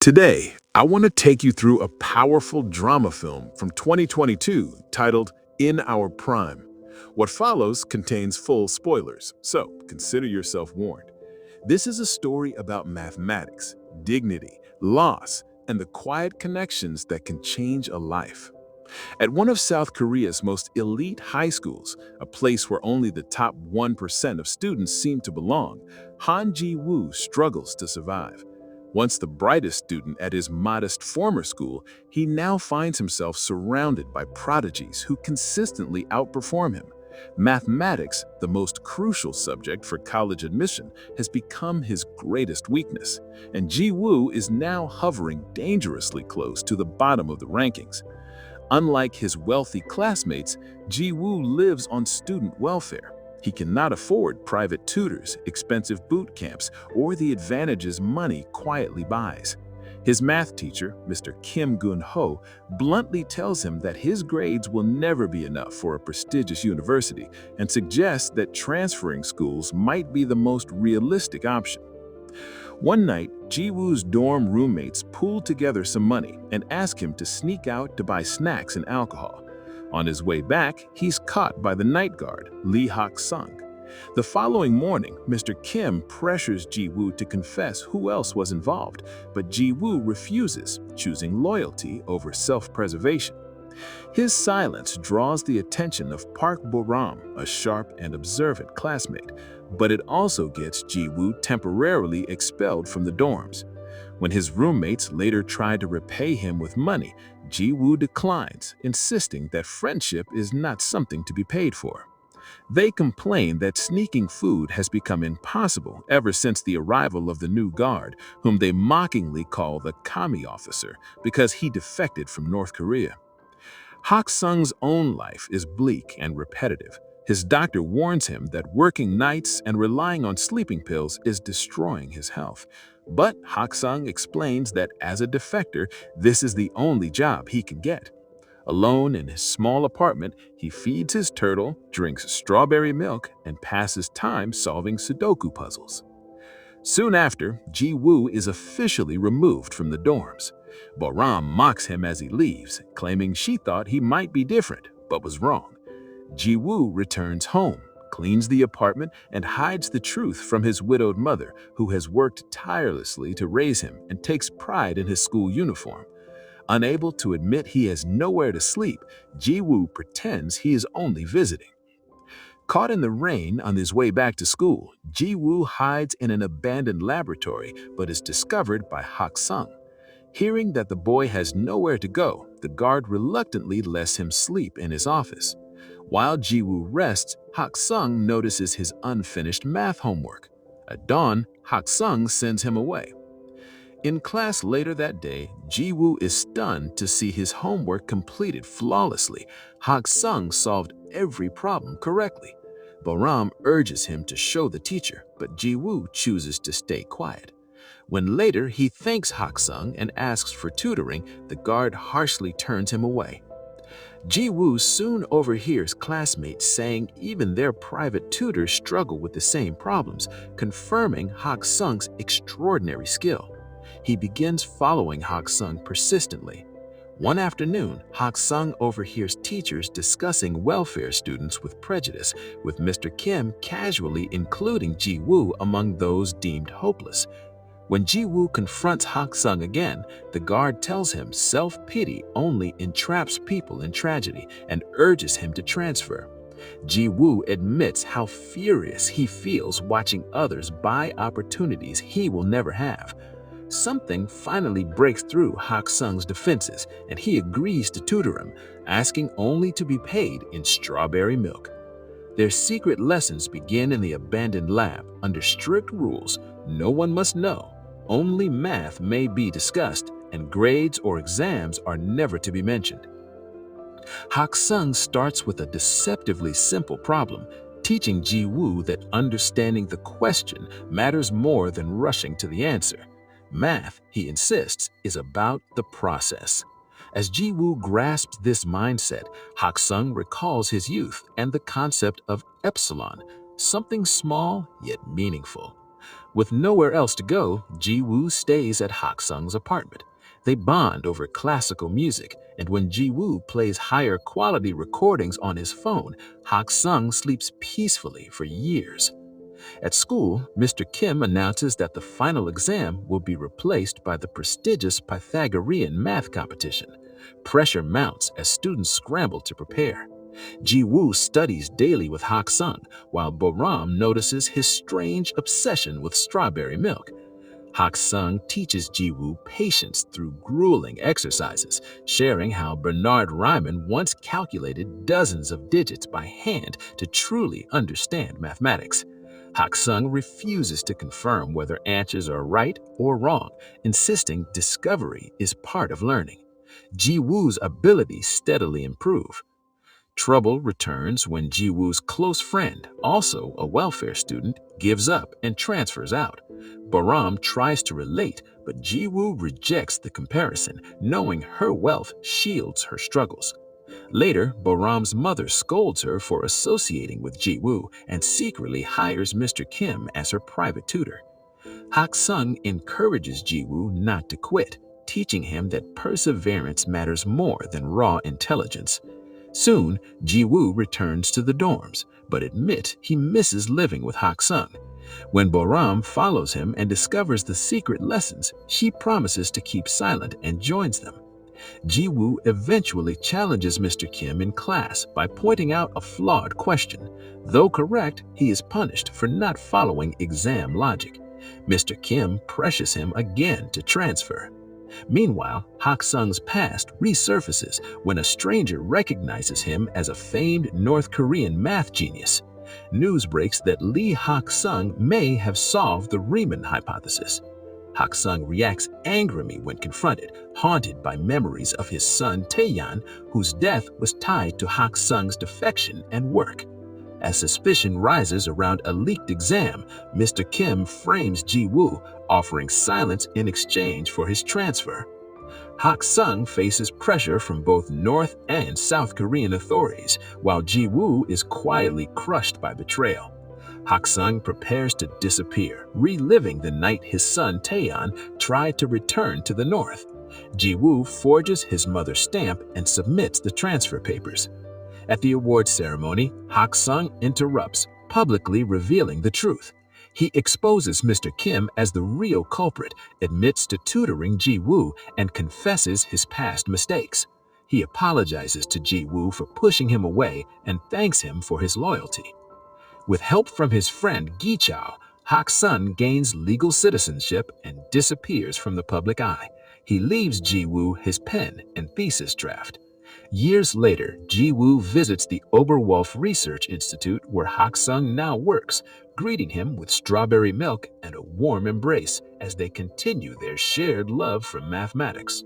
Today, I want to take you through a powerful drama film from 2022 titled In Our Prime. What follows contains full spoilers, so consider yourself warned. This is a story about mathematics, dignity, loss, and the quiet connections that can change a life. At one of South Korea's most elite high schools, a place where only the top 1% of students seem to belong, Han Ji-woo struggles to survive. Once the brightest student at his modest former school, he now finds himself surrounded by prodigies who consistently outperform him. Mathematics, the most crucial subject for college admission, has become his greatest weakness, and Ji-woo is now hovering dangerously close to the bottom of the rankings. Unlike his wealthy classmates, Ji-woo lives on student welfare. He cannot afford private tutors, expensive boot camps, or the advantages money quietly buys. His math teacher, Mr. Kim Gun-ho, bluntly tells him that his grades will never be enough for a prestigious university and suggests that transferring schools might be the most realistic option. One night, Ji-woo's dorm roommates pool together some money and ask him to sneak out to buy snacks and alcohol. On his way back, he's caught by the night guard, Lee Hak-sung. The following morning, Mr. Kim pressures Ji-woo to confess who else was involved, but Ji-woo refuses, choosing loyalty over self-preservation. His silence draws the attention of Park Bo-ram, a sharp and observant classmate, but it also gets Ji-woo temporarily expelled from the dorms. When his roommates later try to repay him with money, Ji-woo declines, insisting that friendship is not something to be paid for. They complain that sneaking food has become impossible ever since the arrival of the new guard, whom they mockingly call the Kami officer because he defected from North Korea. Hak-sung's own life is bleak and repetitive. His doctor warns him that working nights and relying on sleeping pills is destroying his health. But Hak-sung explains that as a defector, this is the only job he can get. Alone in his small apartment, he feeds his turtle, drinks strawberry milk, and passes time solving Sudoku puzzles. Soon after, Ji-woo is officially removed from the dorms. Boram mocks him as he leaves, claiming she thought he might be different, but was wrong. Ji-woo returns home, cleans the apartment, and hides the truth from his widowed mother, who has worked tirelessly to raise him and takes pride in his school uniform. Unable to admit he has nowhere to sleep, Ji-woo pretends he is only visiting. Caught in the rain on his way back to school, Ji-woo hides in an abandoned laboratory but is discovered by Hak-sung. Hearing that the boy has nowhere to go, the guard reluctantly lets him sleep in his office. While Ji-woo rests, Hak-sung notices his unfinished math homework. At dawn, Hak-sung sends him away. In class later that day, Ji-woo is stunned to see his homework completed flawlessly. Hak-sung solved every problem correctly. Boram urges him to show the teacher, but Ji-woo chooses to stay quiet. When later he thanks Hak-sung and asks for tutoring, the guard harshly turns him away. Ji-woo soon overhears classmates saying even their private tutors struggle with the same problems, confirming Hak-sung's extraordinary skill. He begins following Hak-sung persistently. One afternoon, Hak-sung overhears teachers discussing welfare students with prejudice, with Mr. Kim casually including Ji-woo among those deemed hopeless. When Ji-woo confronts Hak-sung again, the guard tells him self-pity only entraps people in tragedy and urges him to transfer. Ji-woo admits how furious he feels watching others buy opportunities he will never have. Something finally breaks through Hak-sung's defenses, and he agrees to tutor him, asking only to be paid in strawberry milk. Their secret lessons begin in the abandoned lab under strict rules. No one must know. Only math may be discussed, and grades or exams are never to be mentioned. Hak-sung starts with a deceptively simple problem, teaching Ji-woo that understanding the question matters more than rushing to the answer. Math, he insists, is about the process. As Ji-woo grasps this mindset, Hak-sung recalls his youth and the concept of epsilon, something small yet meaningful. With nowhere else to go, Ji-woo stays at Hak-sung's apartment. They bond over classical music, and when Ji-woo plays higher quality recordings on his phone, Hak-sung sleeps peacefully for years. At school, Mr. Kim announces that the final exam will be replaced by the prestigious Pythagorean math competition. Pressure mounts as students scramble to prepare. Ji-woo studies daily with Hak-sung, while Boram notices his strange obsession with strawberry milk. Hak-sung teaches Ji-woo patience through grueling exercises, sharing how Bernard Riemann once calculated dozens of digits by hand to truly understand mathematics. Hak-sung refuses to confirm whether answers are right or wrong, insisting discovery is part of learning. Ji-woo's abilities steadily improve. Trouble returns when Ji-woo's close friend, also a welfare student, gives up and transfers out. Baram tries to relate, but Ji-woo rejects the comparison, knowing her wealth shields her struggles. Later, Baram's mother scolds her for associating with Ji-woo and secretly hires Mr. Kim as her private tutor. Hak-sung encourages Ji-woo not to quit, teaching him that perseverance matters more than raw intelligence. Soon, Ji-woo returns to the dorms, but admits he misses living with Hak-sung. When Boram follows him and discovers the secret lessons, she promises to keep silent and joins them. Ji-woo eventually challenges Mr. Kim in class by pointing out a flawed question. Though correct, he is punished for not following exam logic. Mr. Kim pressures him again to transfer. Meanwhile, Hak-sung's past resurfaces when a stranger recognizes him as a famed North Korean math genius. News breaks that Lee Hak-sung may have solved the Riemann hypothesis. Hak-sung reacts angrily when confronted, haunted by memories of his son Taeyan, whose death was tied to Hak-sung's defection and work. As suspicion rises around a leaked exam, Mr. Kim frames Ji-woo, offering silence in exchange for his transfer. Hak-sung faces pressure from both North and South Korean authorities, while Ji-woo is quietly crushed by betrayal. Hak-sung prepares to disappear, reliving the night his son Taeyan tried to return to the North. Ji-woo forges his mother's stamp and submits the transfer papers. At the awards ceremony, Hak-sung interrupts, publicly revealing the truth. He exposes Mr. Kim as the real culprit, admits to tutoring Ji-woo, and confesses his past mistakes. He apologizes to Ji-woo for pushing him away and thanks him for his loyalty. With help from his friend Gi-chao, Hak-sung gains legal citizenship and disappears from the public eye. He leaves Ji-woo his pen and thesis draft. Years later, Ji-woo visits the Oberwolf Research Institute where Hak-sung now works, greeting him with strawberry milk and a warm embrace as they continue their shared love for mathematics.